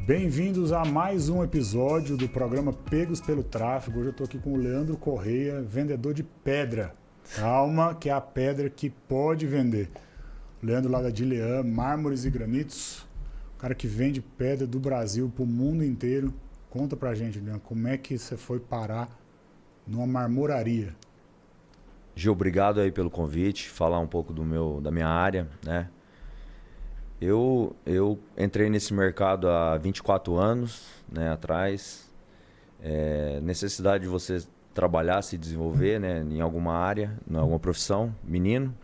Bem-vindos a mais um episódio do programa Pegos pelo Tráfego. Hoje eu estou aqui com o Leandro Correia, vendedor de pedra. Calma, que é a pedra que pode vender. O Leandro lá da Dilean, Mármores e Granitos, o cara que vende pedra do Brasil para o mundo inteiro. Conta pra gente, Leandro, como é que você foi parar numa marmoraria? Gil, obrigado aí pelo convite, falar um pouco da minha área, né? Eu entrei nesse mercado há 24 anos, né, atrás. Necessidade de você trabalhar, se desenvolver, né, em alguma área, em alguma profissão, menino.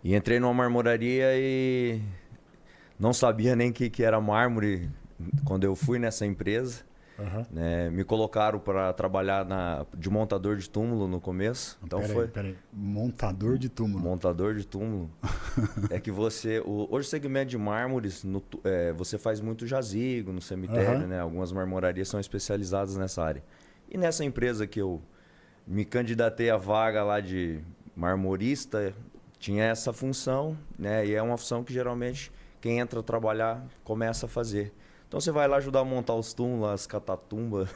E entrei numa marmoraria e não sabia nem que era mármore quando eu fui nessa empresa. Uhum. Né? Me colocaram para trabalhar de montador de túmulo no começo. Então Peraí. Montador de túmulo. Montador de túmulo. É que hoje o segmento de mármores, você faz muito jazigo no cemitério, né? Algumas marmorarias são especializadas nessa área. E nessa empresa que eu me candidatei à vaga lá de marmorista, tinha essa função, né? E é uma função que geralmente quem entra a trabalhar começa a fazer. Então você vai lá ajudar a montar os túmulos, as catatumbas.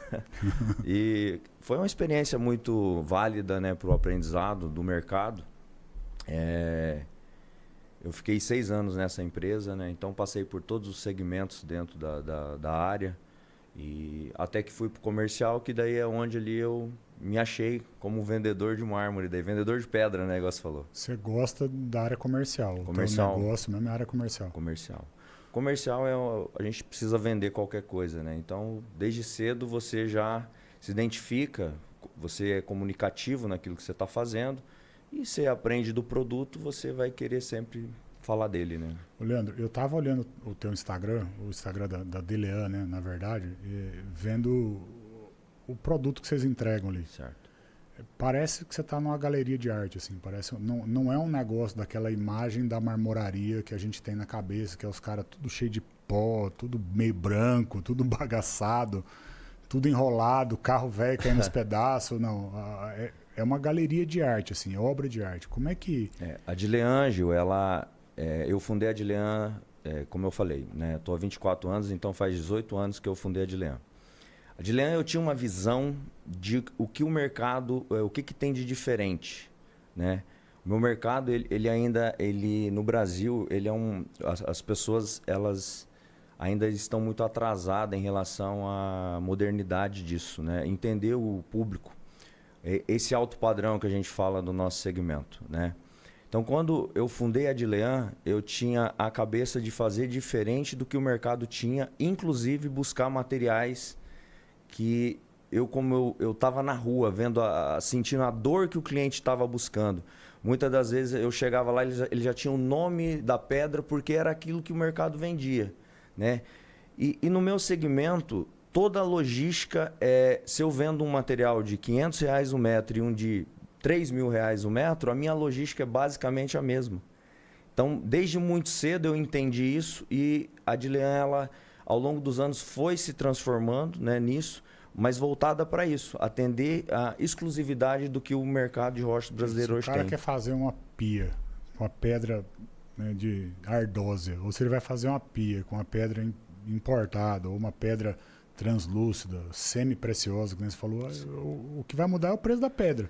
E foi uma experiência muito válida, né, para o aprendizado do mercado. Eu fiquei 6 anos nessa empresa, né, então passei por todos os segmentos dentro da área. E até que fui para o comercial, que daí é onde ali eu me achei como vendedor de mármore, daí vendedor de pedra, né, igual você falou. Você gosta da área comercial. Comercial. O negócio mesmo é a área comercial. Comercial a gente precisa vender qualquer coisa, né? Então, desde cedo você já se identifica, você é comunicativo naquilo que você está fazendo e você aprende do produto, você vai querer sempre falar dele, né? Ô, Leandro, eu estava olhando o teu Instagram, o Instagram da Dilean, né, na verdade, vendo o produto que vocês entregam ali. Certo. Parece que você está numa galeria de arte, assim. Não é um negócio daquela imagem da marmoraria que a gente tem na cabeça, que é os caras tudo cheio de pó, tudo meio branco, tudo bagaçado, tudo enrolado, carro velho caindo nos pedaços. Não, é uma galeria de arte, assim, é obra de arte. Como é que... A Dilean, Gil, eu fundei a Dilean, como eu falei, né? Estou há 24 anos, então faz 18 anos que eu fundei a Dilean. A Dilean, eu tinha uma visão de o que o mercado, o que tem de diferente, né? O meu mercado, ele no Brasil, as pessoas, elas ainda estão muito atrasadas em relação à modernidade disso, né? Entender o público, esse alto padrão que a gente fala do nosso segmento, né? Então, quando eu fundei a Dilean, eu tinha a cabeça de fazer diferente do que o mercado tinha, inclusive buscar materiais que como eu estava na rua, sentindo a dor que o cliente estava buscando. Muitas das vezes eu chegava lá, ele já tinha o nome da pedra porque era aquilo que o mercado vendia, né? E no meu segmento, toda a logística se eu vendo um material de R$500 o metro e um de R$3.000 o metro, a minha logística é basicamente a mesma. Então, desde muito cedo eu entendi isso e a Dilean, ela, ao longo dos anos, foi se transformando, né, nisso, mas voltada para isso, atender a exclusividade do que o mercado de rocha brasileiro hoje tem. Se o cara quer fazer uma pia com a pedra, né, de ardósia, ou se ele vai fazer uma pia com uma pedra importada, ou uma pedra translúcida, semi-preciosa, como você falou, o que vai mudar é o preço da pedra.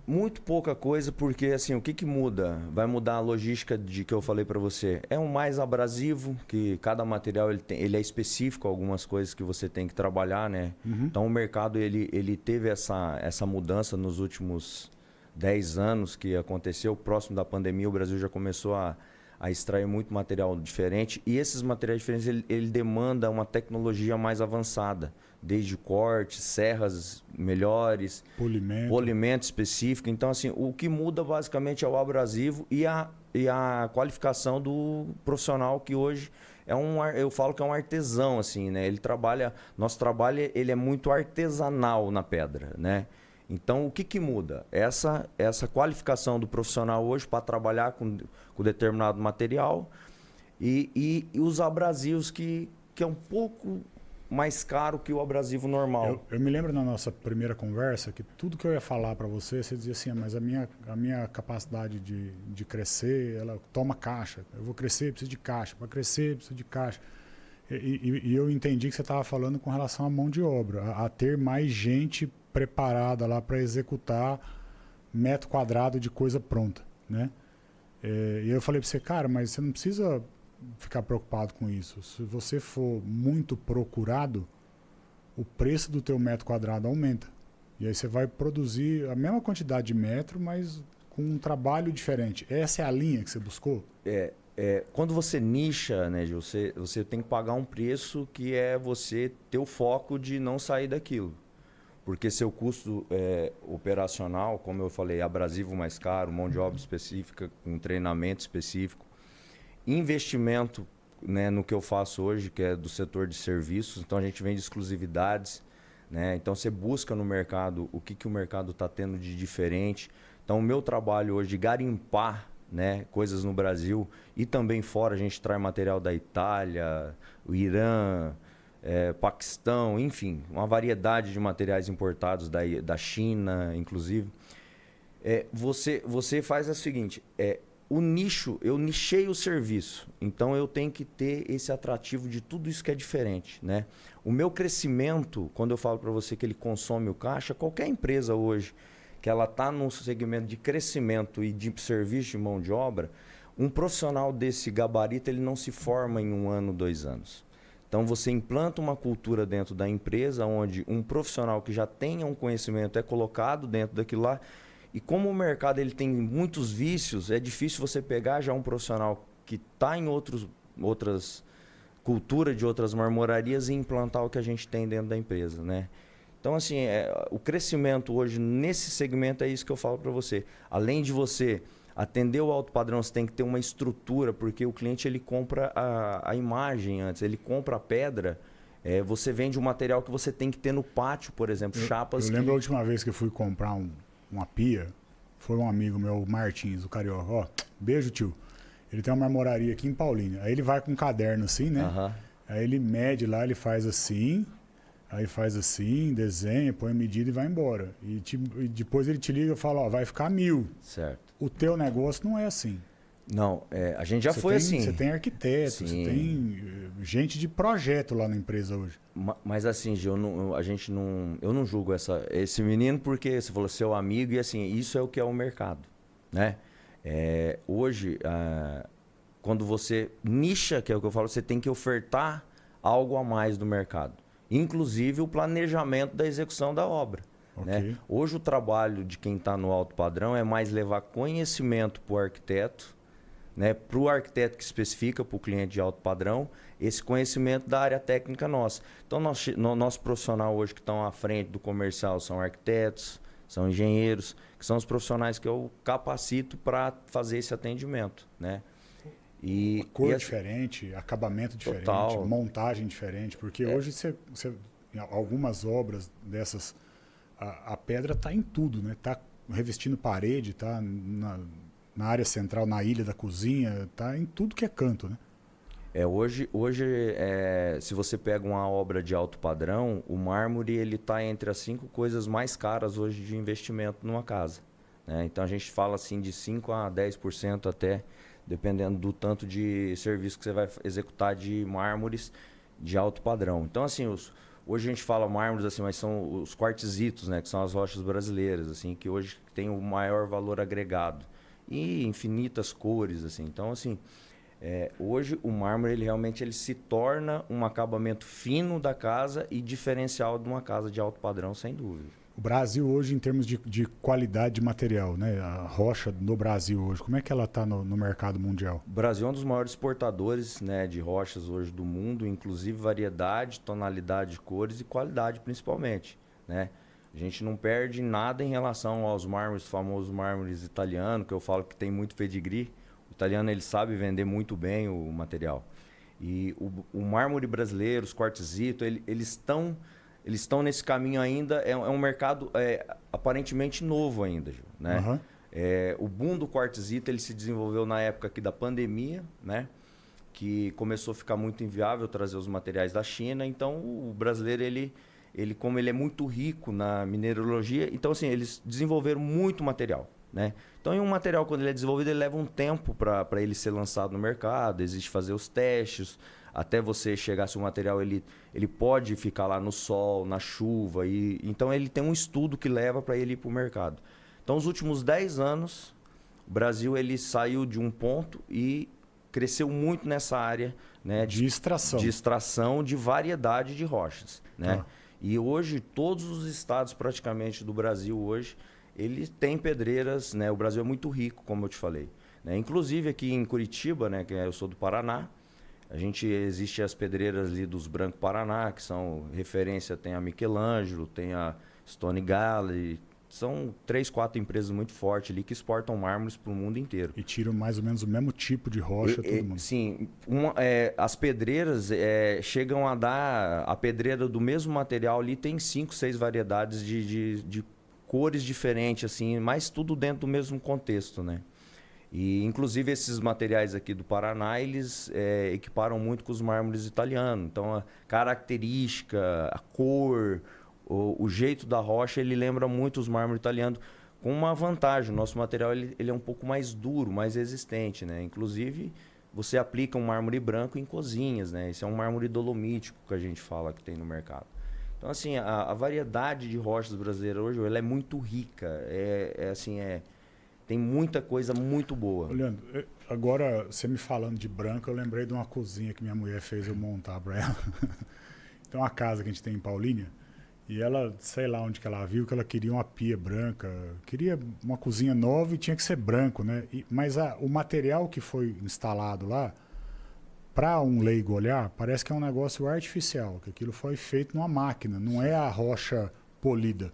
Muito pouca coisa, porque assim, o que muda? Vai mudar a logística de que eu falei para você. É um mais abrasivo, que cada material ele é específico, algumas coisas que você tem que trabalhar, né? Uhum. Então o mercado ele teve essa mudança nos últimos 10 anos que aconteceu. Próximo da pandemia, o Brasil já começou a extrair muito material diferente. E esses materiais diferentes, ele demanda uma tecnologia mais avançada. Desde cortes, serras melhores, polimento específico. Então, assim, o que muda basicamente é o abrasivo e a qualificação do profissional, que hoje eu falo que é um artesão, assim, né? Nosso trabalho ele é muito artesanal na pedra, né? Então, o que muda? Essa qualificação do profissional hoje para trabalhar com determinado material e os abrasivos que é um pouco mais caro que o abrasivo normal. Eu me lembro na nossa primeira conversa que tudo que eu ia falar para você dizia assim, mas a minha capacidade de crescer, ela toma caixa. Eu vou crescer, preciso de caixa. Para crescer, preciso de caixa. E eu entendi que você estava falando com relação à mão de obra, a ter mais gente preparada lá para executar metro quadrado de coisa pronta, né? E eu falei para você, cara, mas você não precisa ficar preocupado com isso. Se você for muito procurado, o preço do teu metro quadrado aumenta. E aí você vai produzir a mesma quantidade de metro, mas com um trabalho diferente. Essa é a linha que você buscou? Quando você nicha, né, Gil, você tem que pagar um preço que é você ter o foco de não sair daquilo. Porque seu custo operacional, como eu falei, abrasivo mais caro, mão de obra específica, com treinamento específico, investimento, né, no que eu faço hoje, que é do setor de serviços. Então a gente vende exclusividades, né? Então você busca no mercado o que o mercado está tendo de diferente. Então o meu trabalho hoje de garimpar, né, coisas no Brasil e também fora, a gente traz material da Itália, o Irã, Paquistão, enfim, uma variedade de materiais importados da China, inclusive. Você faz o seguinte, o nicho, eu nichei o serviço, então eu tenho que ter esse atrativo de tudo isso que é diferente, né? O meu crescimento, quando eu falo para você que ele consome o caixa, qualquer empresa hoje que ela está num segmento de crescimento e de serviço de mão de obra, um profissional desse gabarito ele não se forma em 1 ano, 2 anos. Então você implanta uma cultura dentro da empresa onde um profissional que já tenha um conhecimento é colocado dentro daquilo lá. E como o mercado ele tem muitos vícios, é difícil você pegar já um profissional que está em outras culturas de outras marmorarias e implantar o que a gente tem dentro da empresa, né? Então, assim, o crescimento hoje nesse segmento é isso que eu falo para você. Além de você atender o alto padrão, você tem que ter uma estrutura, porque o cliente ele compra a imagem antes, ele compra a pedra. Você vende um material que você tem que ter no pátio, por exemplo, chapas. Eu lembro a última vez que eu fui comprar uma pia, foi um amigo meu, Martins, do Carioca. Ó, beijo, tio. Ele tem uma marmoraria aqui em Paulínia. Aí ele vai com um caderno assim, né? Uhum. Aí ele mede lá, ele faz assim. Aí faz assim, desenha, põe a medida e vai embora. E depois ele te liga e fala, ó, vai ficar 1.000. Certo. O teu negócio não é assim. Não, a gente já foi assim. Você tem arquiteto, Sim. você tem gente de projeto lá na empresa hoje. Mas assim, Gil, eu não julgo esse menino porque você falou seu amigo e assim, isso é o que é o mercado, né? Hoje, quando você nicha, que é o que eu falo, você tem que ofertar algo a mais do mercado. Inclusive o planejamento da execução da obra. Okay. Né? Hoje o trabalho de quem está no alto padrão é mais levar conhecimento para o arquiteto, né? Para o arquiteto que especifica para o cliente de alto padrão, esse conhecimento da área técnica nossa. Então, nosso profissional hoje que estão à frente do comercial são arquitetos, são engenheiros, que são os profissionais que eu capacito para fazer esse atendimento. Né? E cor diferente, acabamento diferente, total. Montagem diferente, porque hoje em algumas obras dessas, a pedra está em tudo, né? Está revestindo parede, está na área central, na ilha da cozinha, está em tudo que é canto, né? Hoje se você pega uma obra de alto padrão, o mármore ele está entre as 5 coisas mais caras hoje de investimento numa casa. Né? Então a gente fala assim de 5 a 10% até, dependendo do tanto de serviço que você vai executar de mármores de alto padrão. Então, assim, hoje a gente fala mármores, assim, mas são os quartzitos, né, que são as rochas brasileiras, assim, que hoje tem o maior valor agregado. E infinitas cores, assim. Então, assim, hoje o mármore, ele realmente se torna um acabamento fino da casa e diferencial de uma casa de alto padrão, sem dúvida. O Brasil hoje, em termos de qualidade de material, né? A rocha no Brasil hoje, como é que ela está no mercado mundial? O Brasil é um dos maiores exportadores, né, de rochas hoje do mundo, inclusive variedade, tonalidade de cores e qualidade principalmente. Né? A gente não perde nada em relação aos mármores, famosos mármores italianos, que eu falo que tem muito pedigree. O italiano ele sabe vender muito bem o material. E o mármore brasileiro, os quartzitos, eles estão nesse caminho ainda, é um mercado aparentemente novo ainda, né? Uhum. O boom do quartzito ele se desenvolveu na época aqui da pandemia, né? Que começou a ficar muito inviável trazer os materiais da China. Então o brasileiro ele como ele é muito rico na mineralogia, então assim eles desenvolveram muito material, né? Então, um material, quando ele é desenvolvido, ele leva um tempo para ele ser lançado no mercado, existe fazer os testes, até você chegar se o material ele pode ficar lá no sol, na chuva. Então, ele tem um estudo que leva para ele ir para o mercado. Então, os últimos 10 anos, o Brasil ele saiu de um ponto e cresceu muito nessa área, né, de extração de variedade de rochas, né? E hoje, todos os estados praticamente do Brasil hoje, ele tem pedreiras, né? O Brasil é muito rico, como eu te falei, né? Inclusive aqui em Curitiba, né, que eu sou do Paraná, existe as pedreiras ali dos Branco Paraná, que são referência, tem a Michelangelo, tem a Stone Gallery, são 3, 4 empresas muito fortes ali que exportam mármores para o mundo inteiro. E tiram mais ou menos o mesmo tipo de rocha, todo mundo. Sim, as pedreiras chegam a dar, a pedreira do mesmo material ali tem 5, 6 variedades de cores diferentes, assim, mas tudo dentro do mesmo contexto, né? E, inclusive, esses materiais aqui do Paraná, eles equiparam muito com os mármores italianos. Então, a característica, a cor, o jeito da rocha, ele lembra muito os mármores italianos, com uma vantagem. O nosso material ele é um pouco mais duro, mais resistente, né? Inclusive, você aplica um mármore branco em cozinhas, né? Esse é um mármore dolomítico que a gente fala que tem no mercado. Então, assim, a variedade de rochas brasileiras hoje ela é muito rica. Tem muita coisa muito boa. Leandro, agora você me falando de branco, eu lembrei de uma cozinha que minha mulher fez eu montar para ela. Tem uma casa que a gente tem em Paulínia e ela, sei lá onde que ela viu, que ela queria uma pia branca, queria uma cozinha nova e tinha que ser branco, né? Mas o material que foi instalado lá, para um leigo olhar, parece que é um negócio artificial, que aquilo foi feito numa máquina, não é a rocha polida.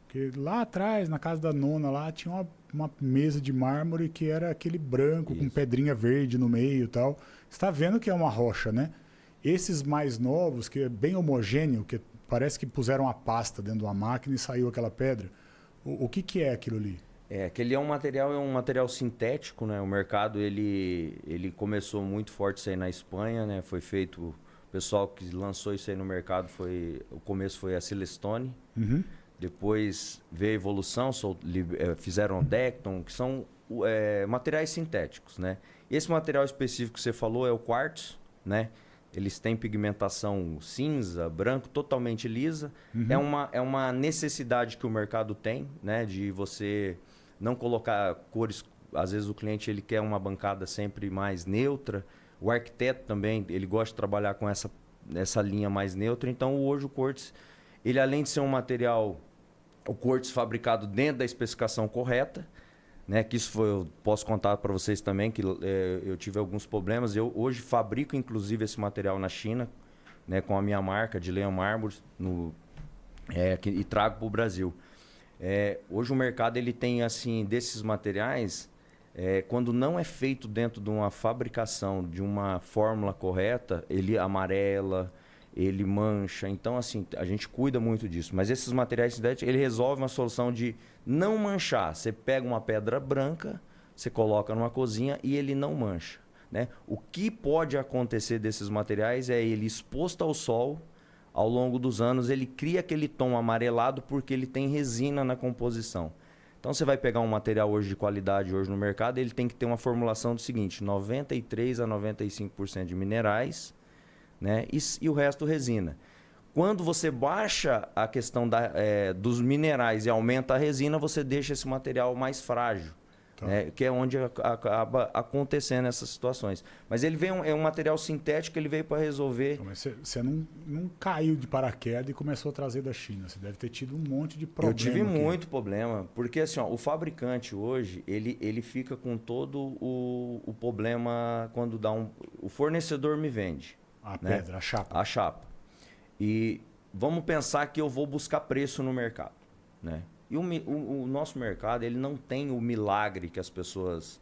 Porque lá atrás, na casa da nona, lá tinha uma mesa de mármore que era aquele branco, com pedrinha verde no meio e tal. Você está vendo que é uma rocha, né? Esses mais novos, que é bem homogêneo, que parece que puseram a pasta dentro de uma máquina e saiu aquela pedra. O que é aquilo ali? Aquele é um material sintético, né? O mercado ele começou muito forte isso aí na Espanha, né? Foi feito, o pessoal que lançou isso aí no mercado o começo foi a Silestone. Uhum. Depois veio a evolução, fizeram o Decton, que são materiais sintéticos, né? E esse material específico que você falou é o quartzo, né? Eles têm pigmentação cinza, branco, totalmente lisa. Uhum. É uma necessidade que o mercado tem, né? De você não colocar cores. Às vezes o cliente ele quer uma bancada sempre mais neutra. O arquiteto também ele gosta de trabalhar com essa linha mais neutra. Então hoje o quartzo, ele além de ser um material, o quartzo fabricado dentro da especificação correta, né? Que isso eu posso contar para vocês também que eu tive alguns problemas. Eu hoje fabrico inclusive esse material na China, né? Com a minha marca de Leão Mármores e trago para o Brasil. Hoje o mercado ele tem assim desses materiais, quando não é feito dentro de uma fabricação de uma fórmula correta, ele amarela, ele mancha. Então assim a gente cuida muito disso. Mas esses materiais sintéticos ele resolve uma solução de não manchar. Você pega uma pedra branca, você coloca numa cozinha e ele não mancha, né? O que pode acontecer desses materiais é ele exposto ao sol. Ao longo dos anos, ele cria aquele tom amarelado porque ele tem resina na composição. Então, você vai pegar um material hoje de qualidade hoje no mercado, ele tem que ter uma formulação do seguinte, 93% a 95% de minerais, né? E o resto resina. Quando você baixa a questão dos minerais e aumenta a resina, você deixa esse material mais frágil. Tá. Né? Que é onde acaba acontecendo essas situações. Mas ele é um material sintético, ele veio para resolver. Então, mas você não caiu de paraquedas e começou a trazer da China. Você deve ter tido um monte de problema. Eu tive muito problema, porque assim, o fabricante hoje, ele fica com todo o problema quando o fornecedor me vende. A pedra, a chapa. A chapa. E vamos pensar que eu vou buscar preço no mercado, né? E o nosso mercado ele não tem o milagre que as pessoas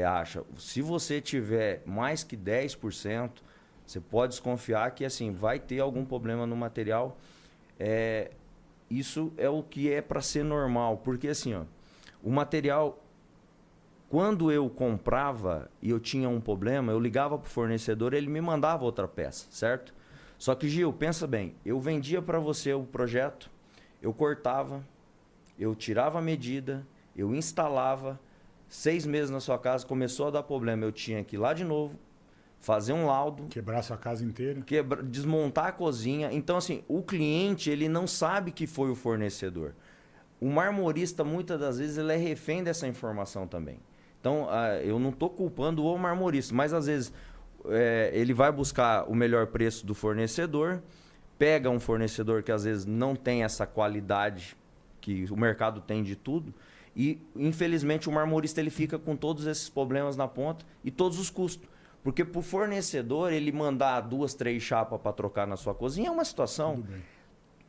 acham. Se você tiver mais que 10%, você pode desconfiar que assim, vai ter algum problema no material. Isso é o que é para ser normal. Porque assim, o material, quando eu comprava e eu tinha um problema, eu ligava para o fornecedor e ele me mandava outra peça, certo? Só que, Gil, pensa bem, eu vendia para você o projeto, eu cortava, eu tirava a medida, Eu instalava, 6 meses na sua casa, começou a dar problema, eu tinha que ir lá de novo, fazer um laudo, Quebrar sua casa inteira. desmontar a cozinha. Então, assim, o cliente, ele não sabe que foi o fornecedor. O marmorista, muitas das vezes, ele é refém dessa informação também. Então, eu não estou culpando o marmorista, mas às vezes ele vai buscar o melhor preço do fornecedor, pega um fornecedor que às vezes não tem essa qualidade que o mercado tem de tudo, e infelizmente o marmorista ele fica com todos esses problemas na ponta e todos os custos. Porque para o fornecedor, ele mandar 2, 3 chapas para trocar na sua cozinha é uma situação. Tudo bem.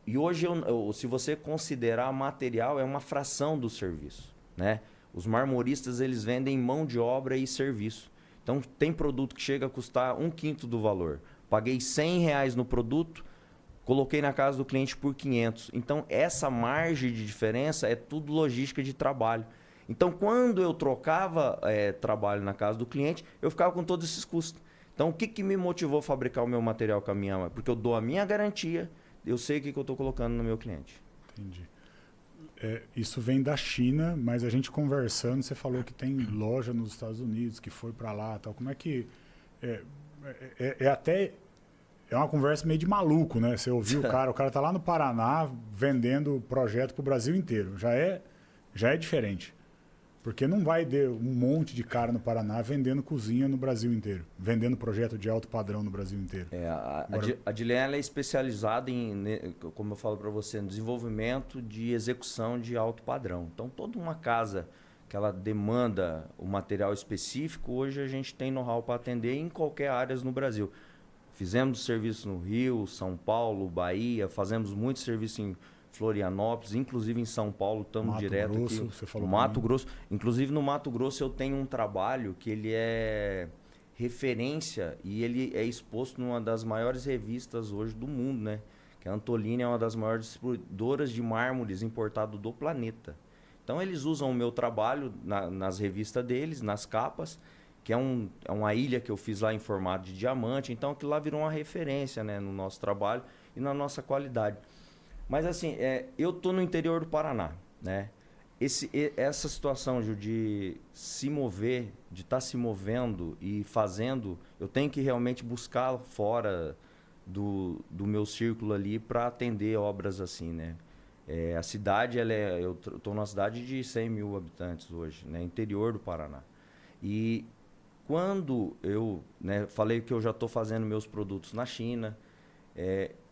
E hoje, se você considerar material, é uma fração do serviço, né? Os marmoristas, eles vendem mão de obra e serviço. Então, tem produto que chega a custar 1/5 do valor. Paguei R$100 no produto, coloquei na casa do cliente por 500. Então, essa margem de diferença é tudo logística de trabalho. Então, quando eu trocava trabalho na casa do cliente, eu ficava com todos esses custos. Então, o que me motivou a fabricar o meu material com a minha... Porque eu dou a minha garantia, eu sei o que eu estou colocando no meu cliente. Entendi. Isso vem da China, mas a gente conversando, você falou que tem loja nos Estados Unidos, que foi para lá, tal. Como é que... É uma conversa meio de maluco, né? Você ouviu o cara tá lá no Paraná vendendo projeto para o Brasil inteiro. Já é diferente. Porque não vai ter um monte de cara no Paraná vendendo cozinha no Brasil inteiro, vendendo projeto de alto padrão no Brasil inteiro. A Dilean ela é especializada em, como eu falo para você, no desenvolvimento de execução de alto padrão. Então, toda uma casa que ela demanda o material específico, hoje a gente tem know-how para atender em qualquer área no Brasil. Fizemos serviço no Rio, São Paulo, Bahia, fazemos muito serviço em Florianópolis, inclusive em São Paulo, estamos direto Grosso, aqui. você falou Mato Grosso. Inclusive no Mato Grosso eu tenho um trabalho que ele é referência e ele é exposto numa das maiores revistas hoje do mundo, né? Que a Antolini é uma das maiores distribuidoras de mármores importado do planeta. Então eles usam o meu trabalho nas revistas deles, nas capas, que é uma ilha que eu fiz lá em formato de diamante. Então aquilo lá virou uma referência, né, no nosso trabalho e na nossa qualidade. Mas assim, eu tô no interior do Paraná, né? Essa situação, Gil, de se mover, de estar se movendo e fazendo, eu tenho que realmente buscar fora do meu círculo ali para atender obras assim, né? A cidade, eu tô numa cidade de 100 mil habitantes hoje, né? Interior do Paraná. E quando eu, né, falei que eu já estou fazendo meus produtos na China,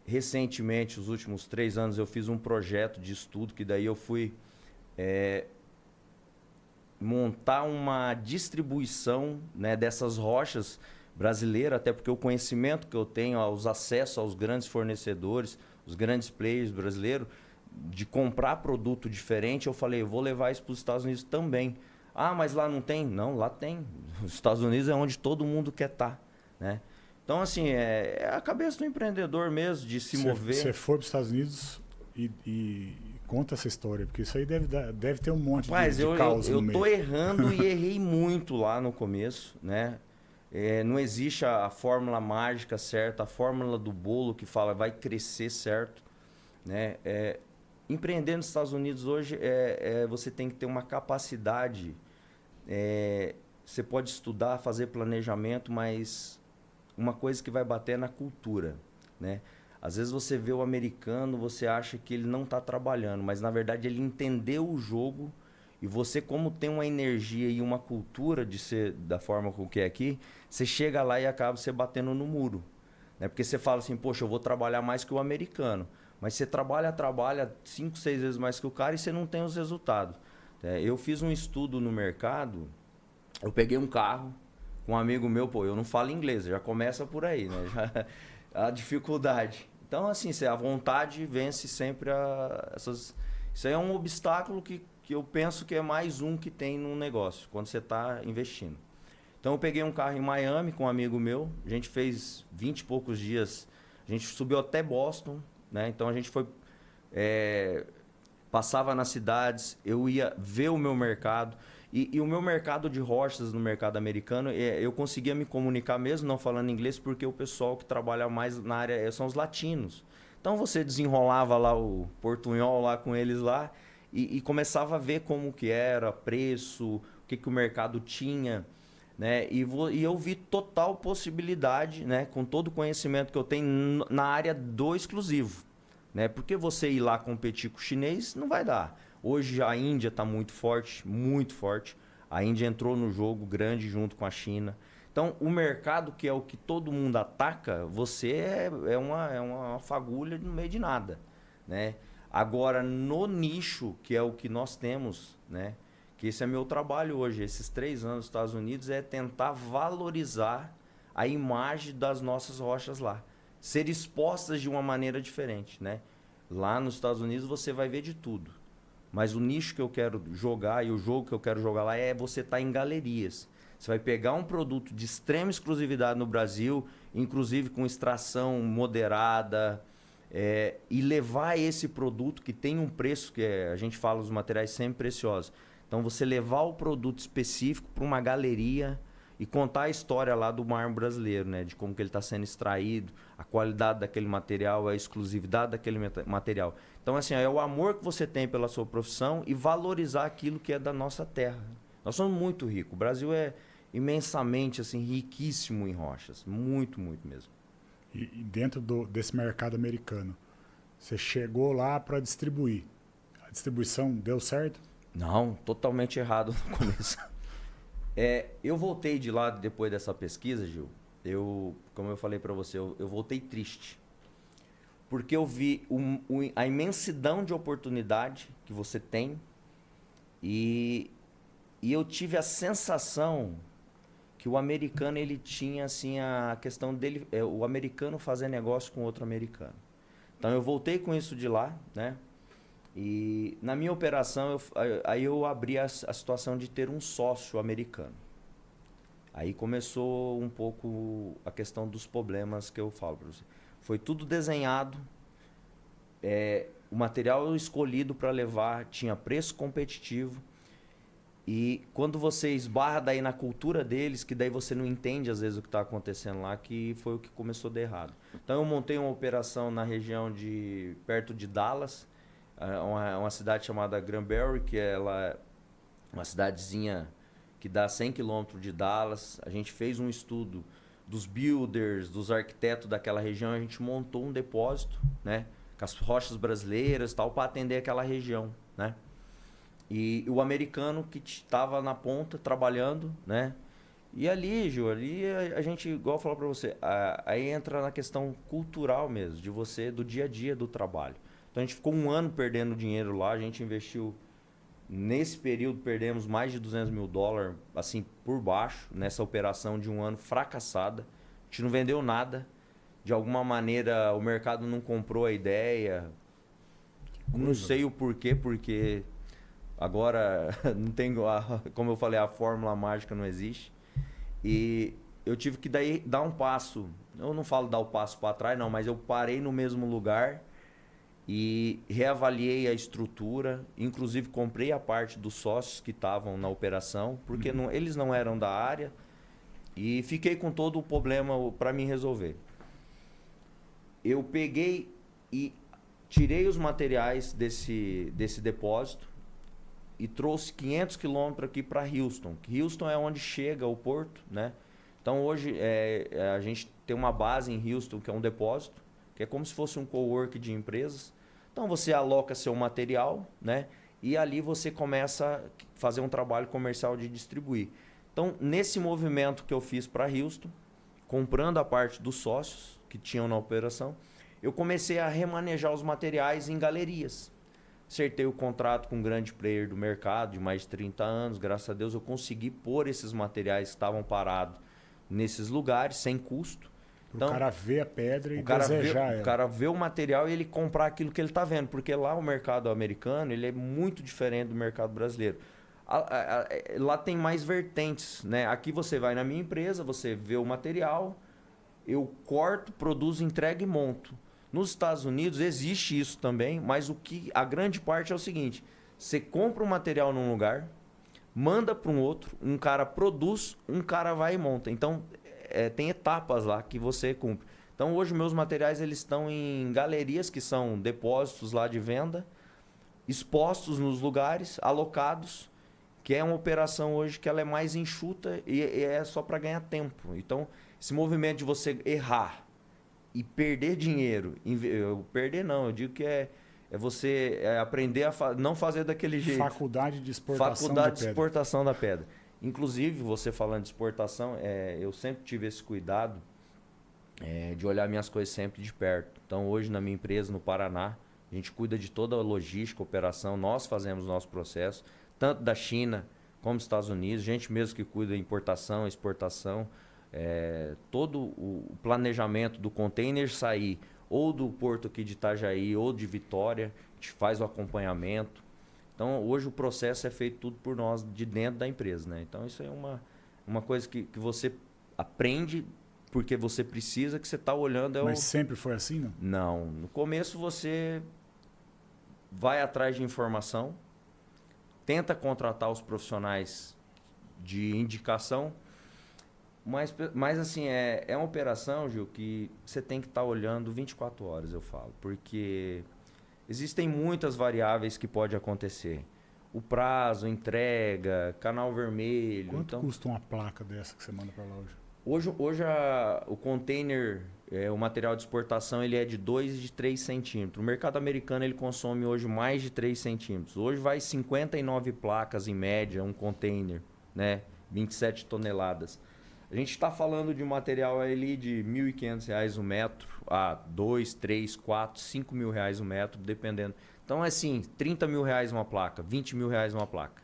recentemente, os últimos 3 anos, eu fiz um projeto de estudo que daí eu fui montar uma distribuição, né, dessas rochas brasileiras, até porque o conhecimento que eu tenho, os acessos aos grandes fornecedores, os grandes players brasileiros, de comprar produto diferente, eu falei, eu vou levar isso para os Estados Unidos também. Ah, mas lá não tem? Não, lá tem. Os Estados Unidos é onde todo mundo quer estar, né? Então, assim, é a cabeça do empreendedor mesmo, de se mover. Você foi para os Estados Unidos e conta essa história, porque isso aí deve ter um monte de causa no meio. Eu tô errando e errei muito lá no começo, né? Não existe a fórmula mágica certa, a fórmula do bolo que fala vai crescer certo, né? Empreender nos Estados Unidos hoje, você tem que ter uma capacidade. Você pode estudar, fazer planejamento, mas uma coisa que vai bater é na cultura, né? Às vezes você vê o americano, você acha que ele não está trabalhando, mas na verdade ele entendeu o jogo e você, como tem uma energia e uma cultura de ser da forma como que é aqui, você chega lá e acaba você batendo no muro, né? Porque você fala assim, poxa, eu vou trabalhar mais que o americano, mas você trabalha 5, 6 vezes mais que o cara e você não tem os resultados. Eu fiz um estudo no mercado, eu peguei um carro, um amigo meu, eu não falo inglês, já começa por aí, né? A dificuldade. Então, assim, a vontade vence sempre essas... Isso aí é um obstáculo que eu penso que é mais um que tem no negócio, quando você está investindo. Então, eu peguei um carro em Miami com um amigo meu, a gente fez 20 e poucos dias, a gente subiu até Boston, né? Então, a gente foi... passava nas cidades, eu ia ver o meu mercado... E o meu mercado de rochas no mercado americano, eu conseguia me comunicar mesmo não falando inglês, porque o pessoal que trabalha mais na área são os latinos. Então você desenrolava lá o portunhol lá com eles lá, e começava a ver como que era, preço, o que o mercado tinha, né? E eu vi total possibilidade, né? Com todo o conhecimento que eu tenho na área do exclusivo, né? Porque você ir lá competir com o chinês não vai dar. Hoje a Índia está muito forte, muito forte. A Índia entrou no jogo grande junto com a China. Então, o mercado, que é o que todo mundo ataca, você é uma fagulha no meio de nada, né? Agora, no nicho, que é o que nós temos, né? Que esse é meu trabalho hoje, esses 3 anos nos Estados Unidos, é tentar valorizar a imagem das nossas rochas lá. Ser expostas de uma maneira diferente, né? Lá nos Estados Unidos você vai ver de tudo. Mas o nicho que eu quero jogar e o jogo que eu quero jogar lá é você estar em galerias. Você vai pegar um produto de extrema exclusividade no Brasil, inclusive com extração moderada, e levar esse produto que tem um preço, a gente fala os materiais sempre preciosos. Então você levar o produto específico para uma galeria e contar a história lá do mármore brasileiro, né? De como que ele está sendo extraído, a qualidade daquele material, a exclusividade daquele material. Então, assim, é o amor que você tem pela sua profissão e valorizar aquilo que é da nossa terra. Nós somos muito ricos. O Brasil é imensamente, assim, riquíssimo em rochas. Muito, muito mesmo. E dentro desse mercado americano, você chegou lá para distribuir. A distribuição deu certo? Não, totalmente errado no começo. Eu voltei de lá depois dessa pesquisa, Gil. Como eu falei para você, eu voltei triste. Porque eu vi a imensidão de oportunidade que você tem e eu tive a sensação que o americano ele tinha assim a questão dele, o americano fazer negócio com outro americano. Então eu voltei com isso de lá, né? E na minha operação, aí eu abri a situação de ter um sócio americano. Aí começou um pouco a questão dos problemas que eu falo para você. Foi tudo desenhado, o material escolhido para levar tinha preço competitivo. E quando você esbarra daí na cultura deles, que daí você não entende às vezes o que está acontecendo lá, que foi o que começou a dar errado. Então eu montei uma operação na região perto de Dallas, uma cidade chamada Granbury, que ela é uma cidadezinha que dá 100 quilômetros de Dallas. A gente fez um estudo dos builders, dos arquitetos daquela região, a gente montou um depósito, né, com as rochas brasileiras, tal, para atender aquela região, né? E o americano que estava na ponta trabalhando, né? E ali, Gil, a gente, igual eu falo para você, aí entra na questão cultural mesmo, de você, do dia a dia do trabalho. Então a gente ficou 1 ano perdendo dinheiro lá, a gente investiu, nesse período perdemos mais de $200 mil, assim, por baixo, nessa operação de 1 ano fracassada. A gente não vendeu nada, de alguma maneira o mercado não comprou a ideia, não sei o porquê, porque agora não tem, como eu falei, a fórmula mágica não existe. E eu tive que daí dar um passo, eu não falo dar o passo para trás não, mas eu parei no mesmo lugar e reavaliei a estrutura, inclusive comprei a parte dos sócios que estavam na operação, porque eles não eram da área, e fiquei com todo o problema para mim resolver. Eu peguei e tirei os materiais desse depósito e trouxe 500 quilômetros aqui para Houston. Houston é onde chega o porto, né? Então hoje a gente tem uma base em Houston, que é um depósito, que é como se fosse um cowork de empresas. Então você aloca seu material, né? E ali você começa a fazer um trabalho comercial de distribuir. Então, nesse movimento que eu fiz para Houston, comprando a parte dos sócios que tinham na operação, eu comecei a remanejar os materiais em galerias. Acertei o contrato com um grande player do mercado de mais de 30 anos. Graças a Deus eu consegui pôr esses materiais que estavam parados nesses lugares, sem custo. Então, o cara vê a pedra e desejar ela. O cara vê o material e ele comprar aquilo que ele está vendo. Porque lá o mercado americano ele é muito diferente do mercado brasileiro. Lá tem mais vertentes, né? Aqui você vai na minha empresa, você vê o material, eu corto, produzo, entrego e monto. Nos Estados Unidos existe isso também, mas a grande parte é o seguinte: você compra um material num lugar, manda para um outro, um cara produz, um cara vai e monta. Então tem etapas lá que você cumpre. Então hoje meus materiais eles estão em galerias que são depósitos lá de venda, expostos nos lugares, alocados, que é uma operação hoje que ela é mais enxuta e é só para ganhar tempo. Então, esse movimento de você errar e perder dinheiro, perder não, eu digo que é você aprender a não fazer daquele jeito. Faculdade de exportação Faculdade de de exportação da pedra. Inclusive, você falando de exportação, eu sempre tive esse cuidado de olhar minhas coisas sempre de perto. Então, hoje na minha empresa, no Paraná, a gente cuida de toda a logística, operação, nós fazemos o nosso processo, tanto da China como dos Estados Unidos, gente mesmo que cuida da importação, exportação, todo o planejamento do container sair ou do porto aqui de Itajaí ou de Vitória, a gente faz o acompanhamento. Então, hoje o processo é feito tudo por nós de dentro da empresa, né? Então, isso é uma coisa que você aprende porque você precisa, que você está olhando... Mas sempre foi assim, não? Não. No começo, você vai atrás de informação, tenta contratar os profissionais de indicação, mas assim, é uma operação, Gil, que você tem que estar olhando 24 horas, eu falo, porque existem muitas variáveis que pode acontecer. O prazo, entrega, canal vermelho... Quanto custa uma placa dessa que você manda para lá hoje? Hoje o container, o material de exportação, ele é de 2 e de 3 centímetros. O mercado americano ele consome hoje mais de 3 centímetros. Hoje vai 59 placas em média, um container, né? 27 toneladas. A gente está falando de material ali de R$ 1.500 o metro, a 2, 3, 4, 5 mil reais o metro, dependendo. Então, assim, 30 mil reais uma placa, 20 mil reais uma placa.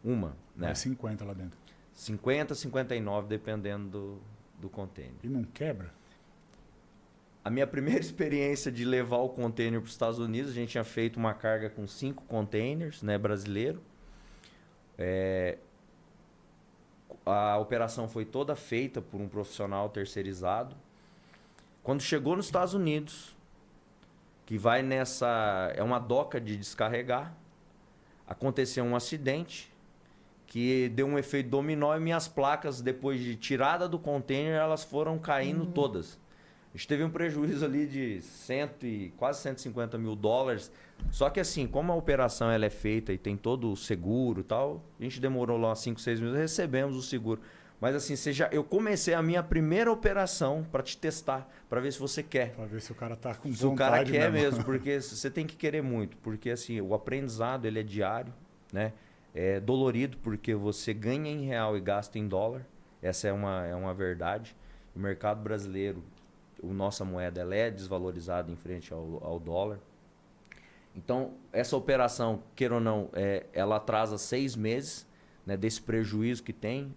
Uma, né? É 50 lá dentro. 50, 59, dependendo do container. E não quebra? A minha primeira experiência de levar o container para os Estados Unidos, a gente tinha feito uma carga com 5 containers, né, brasileiro. A operação foi toda feita por um profissional terceirizado. Quando chegou nos Estados Unidos, que vai é uma doca de descarregar, aconteceu um acidente que deu um efeito dominó e minhas placas, depois de tirada do container, elas foram caindo todas. A gente teve um prejuízo ali de quase 150 mil dólares. Só que assim, como a operação ela é feita e tem todo o seguro e tal, a gente demorou lá 5, 6 meses, recebemos o seguro. Mas assim, eu comecei a minha primeira operação para te testar, para ver se você quer. Para ver se o cara tá com vontade. Se o cara quer mesmo, porque você tem que querer muito. Porque assim, o aprendizado ele é diário, né? É dolorido porque você ganha em real e gasta em dólar. Essa é uma verdade. O mercado brasileiro, a nossa moeda ela é desvalorizada em frente ao dólar. Então, essa operação, queira ou não, ela atrasa 6 meses, né, desse prejuízo que tem.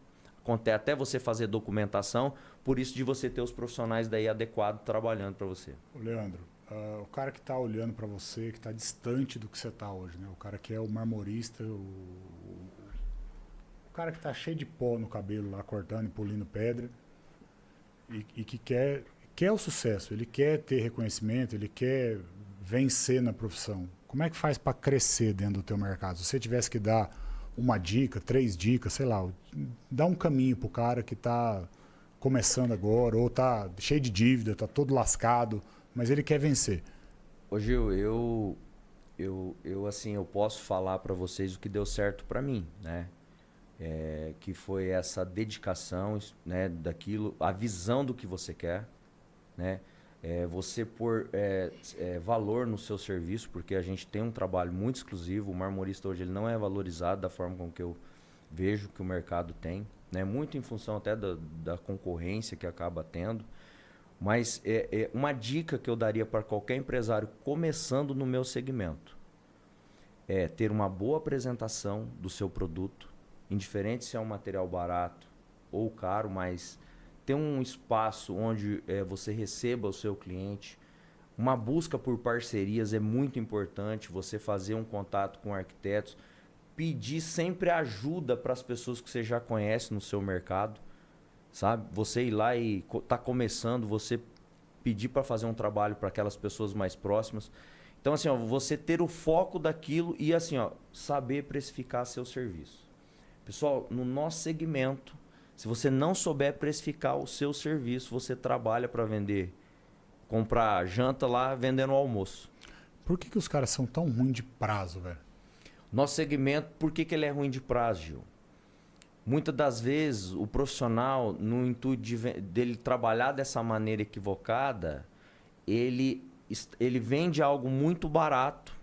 Até você fazer documentação, por isso de você ter os profissionais daí adequados trabalhando para você. Leandro, o cara que está olhando para você, que está distante do que você está hoje, né? O cara que é o marmorista, o cara que está cheio de pó no cabelo lá, cortando e polindo pedra, e que quer o sucesso, ele quer ter reconhecimento, ele quer vencer na profissão. Como é que faz para crescer dentro do teu mercado? Se você tivesse que dar uma dica, 3 dicas, sei lá, dá um caminho pro cara que está começando agora, ou tá cheio de dívida, tá todo lascado, mas ele quer vencer. Ô Gil, eu posso falar para vocês o que deu certo para mim, né? Que foi essa dedicação, né, daquilo, a visão do que você quer, né? Você pôr valor no seu serviço, porque a gente tem um trabalho muito exclusivo. O marmorista hoje ele não é valorizado da forma com que eu vejo que o mercado tem, né? Muito em função até da concorrência que acaba tendo. Mas uma dica que eu daria para qualquer empresário começando no meu segmento é ter uma boa apresentação do seu produto, indiferente se é um material barato ou caro, mas ter um espaço onde você receba o seu cliente. Uma busca por parcerias é muito importante, você fazer um contato com arquitetos, pedir sempre ajuda para as pessoas que você já conhece no seu mercado, sabe? Você ir lá e tá começando, você pedir para fazer um trabalho para aquelas pessoas mais próximas. Então assim, você ter o foco daquilo e assim, saber precificar seu serviço. Pessoal, no nosso segmento, se você não souber precificar o seu serviço, você trabalha para vender, comprar janta lá vendendo o almoço. Por que os caras são tão ruins de prazo, velho? Nosso segmento, por que ele é ruim de prazo, Gil? Muitas das vezes, o profissional, no intuito dele trabalhar dessa maneira equivocada, ele vende algo muito barato.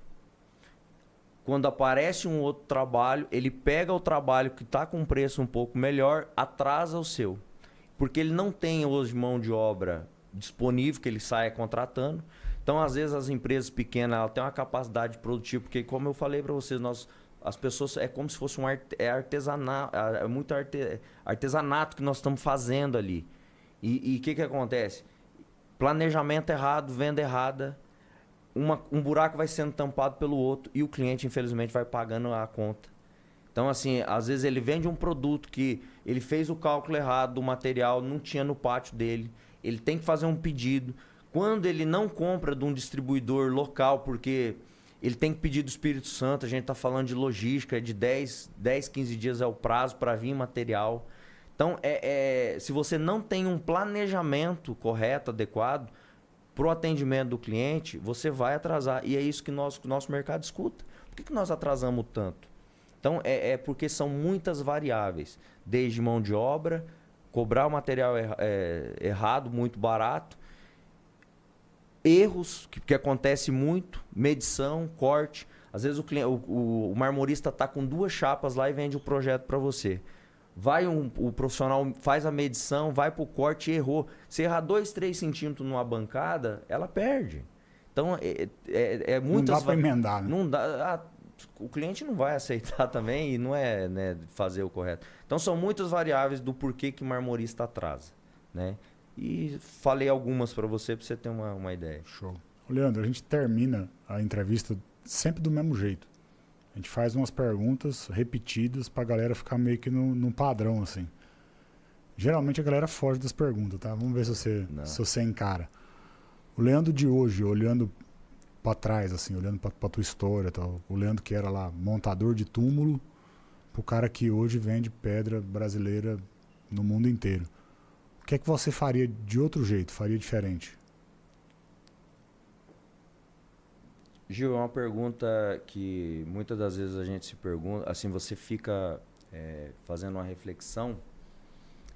Quando aparece um outro trabalho, ele pega o trabalho que está com um preço um pouco melhor, atrasa o seu. Porque ele não tem hoje mão de obra disponível que ele saia contratando. Então, às vezes, as empresas pequenas elas têm uma capacidade produtiva, porque, como eu falei para vocês, as pessoas é como se fosse artesanato, muito artesanato que nós estamos fazendo ali. E o que acontece? Planejamento errado, venda errada, um buraco vai sendo tampado pelo outro e o cliente, infelizmente, vai pagando a conta. Então, assim, às vezes ele vende um produto que ele fez o cálculo errado do material, não tinha no pátio dele, ele tem que fazer um pedido. Quando ele não compra de um distribuidor local, porque ele tem que pedir do Espírito Santo, a gente está falando de logística, de 10, 15 dias é o prazo para vir material. Então, se você não tem um planejamento correto, adequado, para o atendimento do cliente, você vai atrasar. E é isso que o nosso mercado escuta. Por que nós atrasamos tanto? Então, porque são muitas variáveis. Desde mão de obra, cobrar o material errado, muito barato, erros, que acontece muito, medição, corte. Às vezes o marmorista está com 2 chapas lá e vende o projeto para você. O profissional faz a medição, vai para o corte e errou. Se errar 2, 3 centímetros numa bancada, ela perde. Então, muitas... Não dá para emendar, né? Não dá, o cliente não vai aceitar também e não é, né, fazer o correto. Então, são muitas variáveis do porquê que marmorista atrasa, né? E falei algumas para você ter uma ideia. Show. Leandro, a gente termina a entrevista sempre do mesmo jeito. A gente faz umas perguntas repetidas pra galera ficar meio que num padrão, assim. Geralmente a galera foge das perguntas, tá? Vamos ver se você encara. O Leandro de hoje, olhando pra trás, assim, olhando pra tua história, tal, o Leandro que era lá montador de túmulo, pro cara que hoje vende pedra brasileira no mundo inteiro. O que é que você faria de outro jeito, faria diferente? Gil, é uma pergunta que muitas das vezes a gente se pergunta, assim, você fica fazendo uma reflexão.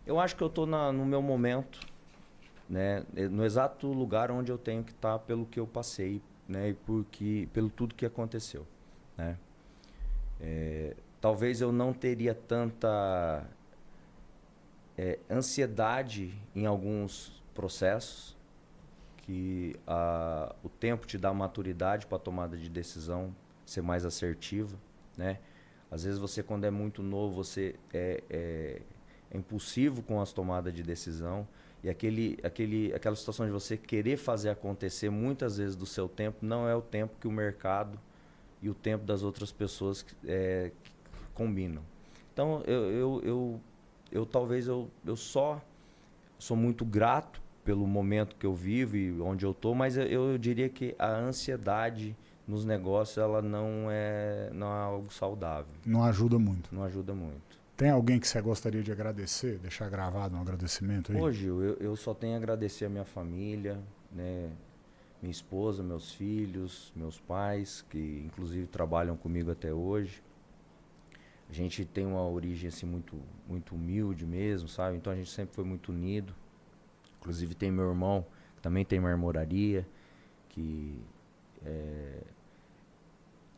Eu acho que eu estou no meu momento, né, no exato lugar onde eu tenho que estar pelo que eu passei, né, e pelo tudo que aconteceu, né. Talvez eu não teria tanta ansiedade em alguns processos, que o tempo te dá maturidade para a tomada de decisão ser mais assertiva, né? Às vezes você, quando é muito novo, você é impulsivo com as tomadas de decisão e aquela situação de você querer fazer acontecer muitas vezes do seu tempo não é o tempo que o mercado e o tempo das outras pessoas combinam. Então, talvez eu só sou muito grato pelo momento que eu vivo e onde eu estou, mas eu diria que a ansiedade nos negócios ela não é algo saudável. Não ajuda muito. Não ajuda muito. Tem alguém que você gostaria de agradecer, deixar gravado um agradecimento aí? Hoje eu só tenho a agradecer a minha família, né? Minha esposa, meus filhos, meus pais, que inclusive trabalham comigo até hoje. A gente tem uma origem assim, muito, muito humilde mesmo, sabe? Então a gente sempre foi muito unido. Inclusive tem meu irmão, que também tem marmoraria, que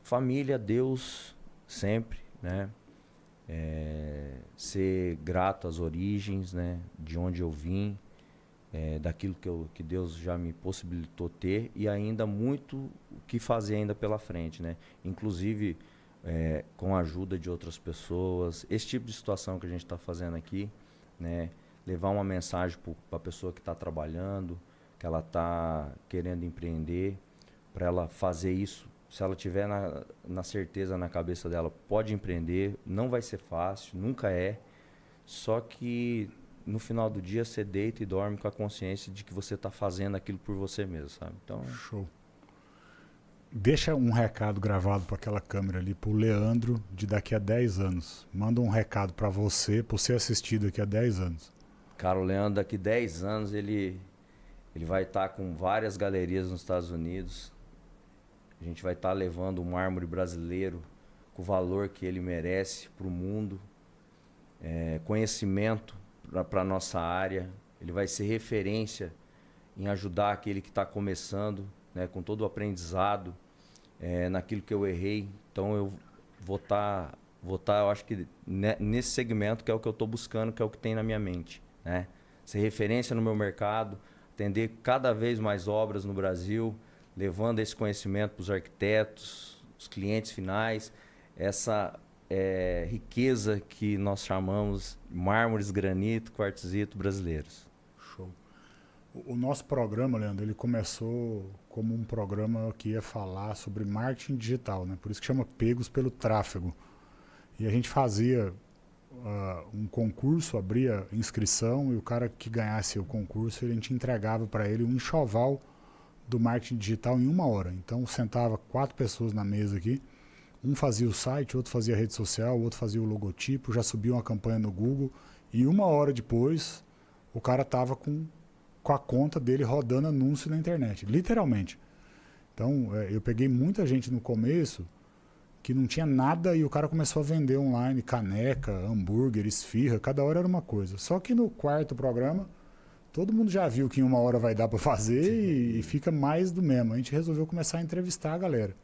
família, Deus, sempre, né? Ser grato às origens, né? De onde eu vim, daquilo que Deus já me possibilitou ter e ainda muito o que fazer ainda pela frente, né? Inclusive com a ajuda de outras pessoas, esse tipo de situação que a gente está fazendo aqui, né? Levar uma mensagem para a pessoa que está trabalhando, que ela está querendo empreender, para ela fazer isso. Se ela tiver na certeza na cabeça dela, pode empreender, não vai ser fácil, nunca é. Só que no final do dia você deita e dorme com a consciência de que você está fazendo aquilo por você mesmo, sabe? Então, show. Deixa um recado gravado para aquela câmera ali, para o Leandro, de daqui a 10 anos. Manda um recado para você assistir daqui a 10 anos. Cara, o Leandro, daqui 10 anos, ele vai estar com várias galerias nos Estados Unidos. A gente vai estar levando o mármore brasileiro com o valor que ele merece para o mundo, conhecimento para a nossa área. Ele vai ser referência em ajudar aquele que está começando, né, com todo o aprendizado, naquilo que eu errei. Então eu vou estar, eu acho que nesse segmento que é o que eu estou buscando, que é o que tem na minha mente, né? Ser referência no meu mercado, atender cada vez mais obras no Brasil, levando esse conhecimento para os arquitetos, os clientes finais, essa riqueza que nós chamamos de mármores, granito, quartzito brasileiros. Show. O nosso programa, Leandro, ele começou como um programa que ia falar sobre marketing digital, né? Por isso que chama Pegos pelo Tráfego. E a gente fazia um concurso, abria inscrição e o cara que ganhasse o concurso, a gente entregava para ele um enxoval do marketing digital em 1 hora. Então sentava 4 pessoas na mesa aqui, um fazia o site, outro fazia a rede social, outro fazia o logotipo, já subia uma campanha no Google e 1 hora depois o cara estava com a conta dele rodando anúncio na internet, literalmente. Então eu peguei muita gente no começo que não tinha nada e o cara começou a vender online caneca, hambúrguer, esfirra, cada hora era uma coisa. Só que no 4º programa, todo mundo já viu que em 1 hora vai dar para fazer e fica mais do mesmo. A gente resolveu começar a entrevistar a galera.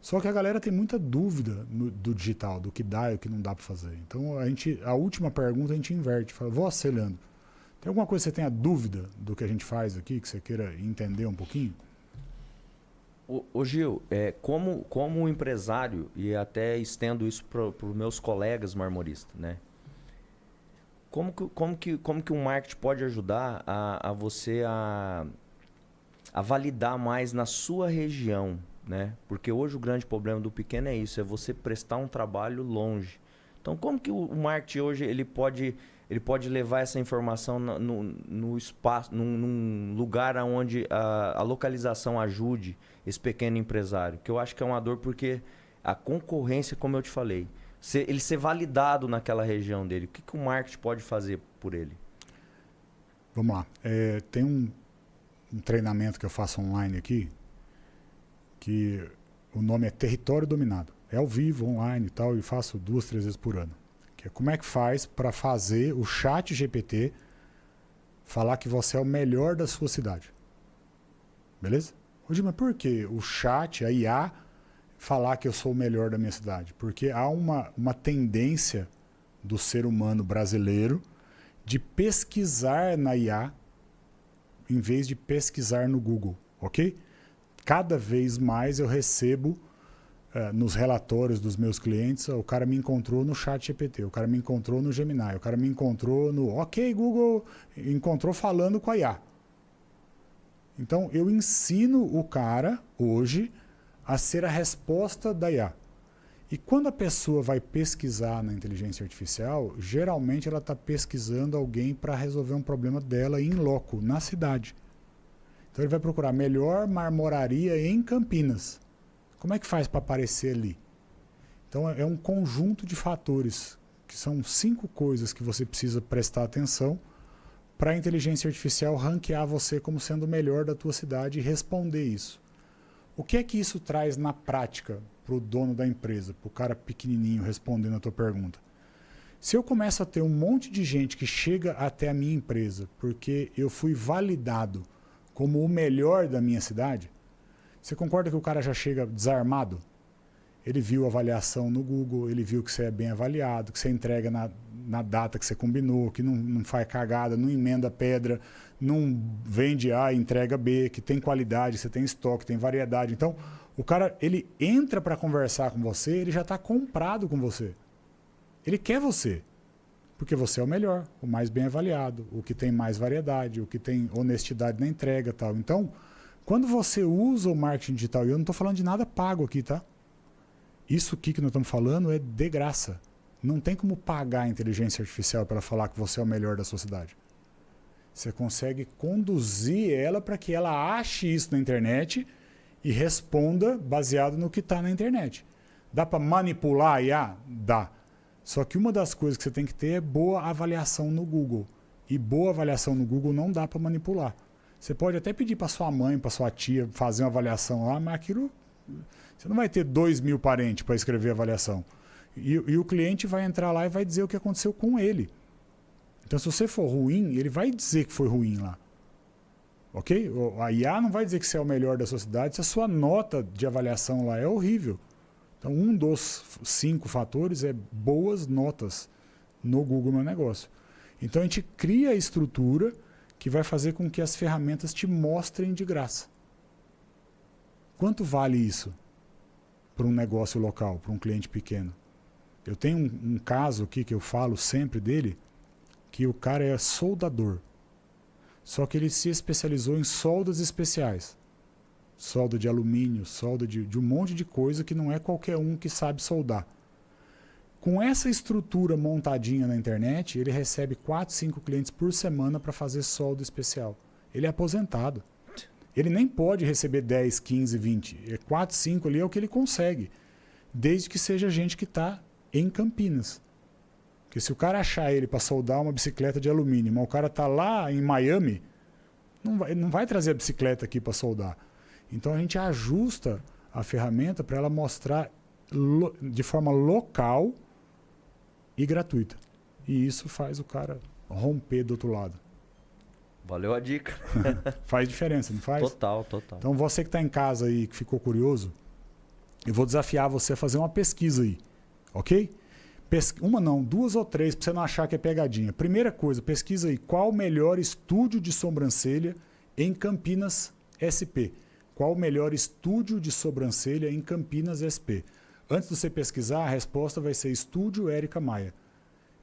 Só que a galera tem muita dúvida do digital, do que dá e o que não dá para fazer. Então a última pergunta a gente inverte. Fala, você, Leandro, tem alguma coisa que você tenha dúvida do que a gente faz aqui, que você queira entender um pouquinho? Ô Gil, como empresário, e até estendo isso para os meus colegas marmoristas, né? Como que o marketing pode ajudar a você a validar mais na sua região, né? Porque hoje o grande problema do pequeno é isso, é você prestar um trabalho longe. Então, como que o marketing hoje ele pode levar essa informação no espaço, num lugar onde a localização ajude esse pequeno empresário? Que eu acho que é uma dor porque a concorrência, como eu te falei, ele ser validado naquela região dele, o que o marketing pode fazer por ele? Vamos lá. Tem um treinamento que eu faço online aqui, que o nome é Território Dominado. É ao vivo, online e tal, e faço 2, 3 vezes por ano. Que é como é que faz para fazer o chat GPT falar que você é o melhor da sua cidade. Beleza? Hoje, mas por que o chat, a IA, falar que eu sou o melhor da minha cidade? Porque há uma tendência do ser humano brasileiro de pesquisar na IA em vez de pesquisar no Google, ok? Cada vez mais eu recebo nos relatórios dos meus clientes, o cara me encontrou no chat GPT, o cara me encontrou no Gemini, o cara me encontrou no OK Google, encontrou falando com a IA. Então eu ensino o cara hoje a ser a resposta da IA. E quando a pessoa vai pesquisar na inteligência artificial, geralmente ela está pesquisando alguém para resolver um problema dela in loco, na cidade. Então ele vai procurar melhor marmoraria em Campinas. Como é que faz para aparecer ali? Então é um conjunto de fatores, que são 5 coisas que você precisa prestar atenção para a inteligência artificial ranquear você como sendo o melhor da tua cidade e responder isso. O que é que isso traz na prática para o dono da empresa, para o cara pequenininho respondendo a tua pergunta? Se eu começo a ter um monte de gente que chega até a minha empresa porque eu fui validado como o melhor da minha cidade, você concorda que o cara já chega desarmado? Ele viu a avaliação no Google, ele viu que você é bem avaliado, que você entrega na data que você combinou, que não faz cagada, não emenda pedra, não vende A e entrega B, que tem qualidade, você tem estoque, tem variedade. Então, o cara, ele entra para conversar com você, ele já está comprado com você. Ele quer você, porque você é o melhor, o mais bem avaliado, o que tem mais variedade, o que tem honestidade na entrega e tal. Então, quando você usa o marketing digital, e eu não estou falando de nada pago aqui, tá? Isso aqui que nós estamos falando é de graça. Não tem como pagar a inteligência artificial para ela falar que você é o melhor da sua cidade. Você consegue conduzir ela para que ela ache isso na internet e responda baseado no que está na internet. Dá para manipular a IA? Dá. Só que uma das coisas que você tem que ter é boa avaliação no Google. E boa avaliação no Google não dá para manipular. Você pode até pedir para sua mãe, para sua tia fazer uma avaliação lá, mas aquilo Você não vai ter 2.000 parentes para escrever avaliação. E o cliente vai entrar lá e vai dizer o que aconteceu com ele. Então, se você for ruim, ele vai dizer que foi ruim lá. Ok? A IA não vai dizer que você é o melhor da sua cidade se a sua nota de avaliação lá é horrível. Então, um dos 5 fatores é boas notas no Google Meu Negócio. Então, a gente cria a estrutura que vai fazer com que as ferramentas te mostrem de graça. Quanto vale isso para um negócio local, para um cliente pequeno? Eu tenho um caso aqui que eu falo sempre dele, que o cara é soldador. Só que ele se especializou em soldas especiais. Solda de alumínio, solda de um monte de coisa que não é qualquer um que sabe soldar. Com essa estrutura montadinha na internet, ele recebe 4, 5 clientes por semana para fazer solda especial. Ele é aposentado. Ele nem pode receber 10, 15, 20. 4, 5 ali é o que ele consegue. Desde que seja gente que está em Campinas. Porque se o cara achar ele para soldar uma bicicleta de alumínio, mas o cara está lá em Miami, não vai trazer a bicicleta aqui para soldar. Então a gente ajusta a ferramenta para ela mostrar de forma local e gratuita. E isso faz o cara romper do outro lado. Valeu a dica. Faz diferença, não faz? Total, total. Então você que está em casa aí, que ficou curioso, eu vou desafiar você a fazer uma pesquisa aí, ok? Uma não, 2 ou 3, para você não achar que é pegadinha. Primeira coisa, pesquisa aí qual o melhor estúdio de sobrancelha em Campinas SP. Qual o melhor estúdio de sobrancelha em Campinas SP? Antes de você pesquisar, a resposta vai ser Estúdio Érica Maia.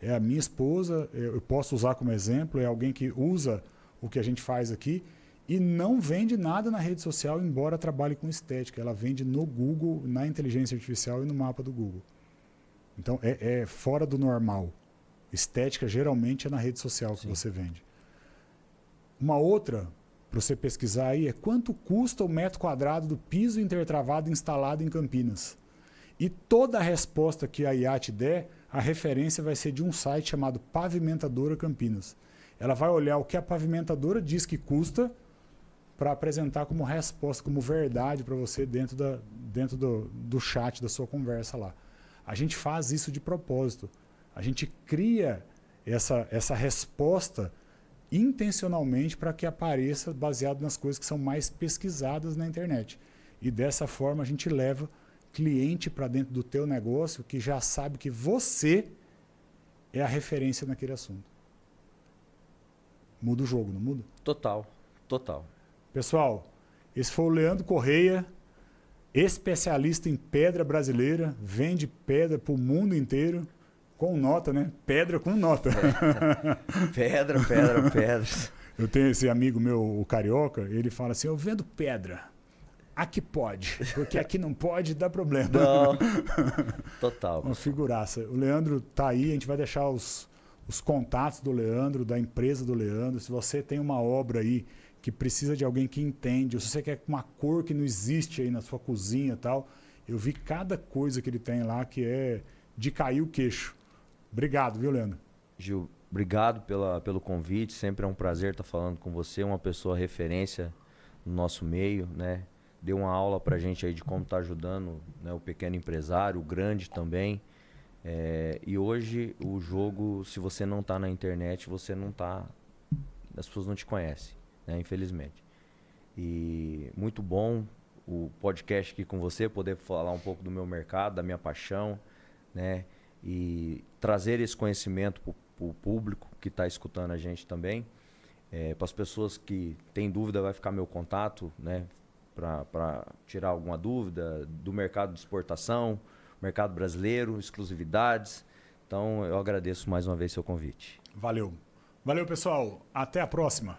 É a minha esposa, eu posso usar como exemplo, é alguém que usa o que a gente faz aqui e não vende nada na rede social, embora trabalhe com estética. Ela vende no Google, na inteligência artificial e no mapa do Google. Então, é fora do normal. Estética, geralmente, é na rede social que você vende. Uma outra, para você pesquisar aí, é quanto custa o metro quadrado do piso intertravado instalado em Campinas. E toda a resposta que a IA te der, a referência vai ser de um site chamado Pavimentadora Campinas. Ela vai olhar o que a pavimentadora diz que custa para apresentar como resposta, como verdade para você dentro do chat da sua conversa lá. A gente faz isso de propósito. A gente cria essa resposta intencionalmente para que apareça baseado nas coisas que são mais pesquisadas na internet. E dessa forma a gente leva cliente para dentro do teu negócio que já sabe que você é a referência naquele assunto. Muda o jogo, não muda? Total, total. Pessoal, esse foi o Leandro Correia, especialista em pedra brasileira, vende pedra para o mundo inteiro, com nota, né? Pedra com nota. Pedra. Eu tenho esse amigo meu, o Carioca, ele fala assim, eu vendo pedra. Aqui pode, porque aqui não pode, dá problema. Não. Total. Uma figuraça. O Leandro tá aí, a gente vai deixar os contatos do Leandro, da empresa do Leandro. Se você tem uma obra aí que precisa de alguém que entende, ou se você quer uma cor que não existe aí na sua cozinha e tal, eu vi cada coisa que ele tem lá que é de cair o queixo. Obrigado, viu, Leandro? Gil, obrigado pelo convite. Sempre é um prazer estar falando com você, uma pessoa referência no nosso meio, né? Deu uma aula pra gente aí de como tá ajudando, né, o pequeno empresário, o grande também. E hoje o jogo, se você não tá na internet, você não tá... As pessoas não te conhecem, né, infelizmente. E muito bom o podcast aqui com você, poder falar um pouco do meu mercado, da minha paixão, né? E trazer esse conhecimento para o público que está escutando a gente também. Para as pessoas que têm dúvida, vai ficar meu contato, né? Para tirar alguma dúvida do mercado de exportação, mercado brasileiro, exclusividades. Então, eu agradeço mais uma vez seu convite. Valeu. Valeu, pessoal. Até a próxima.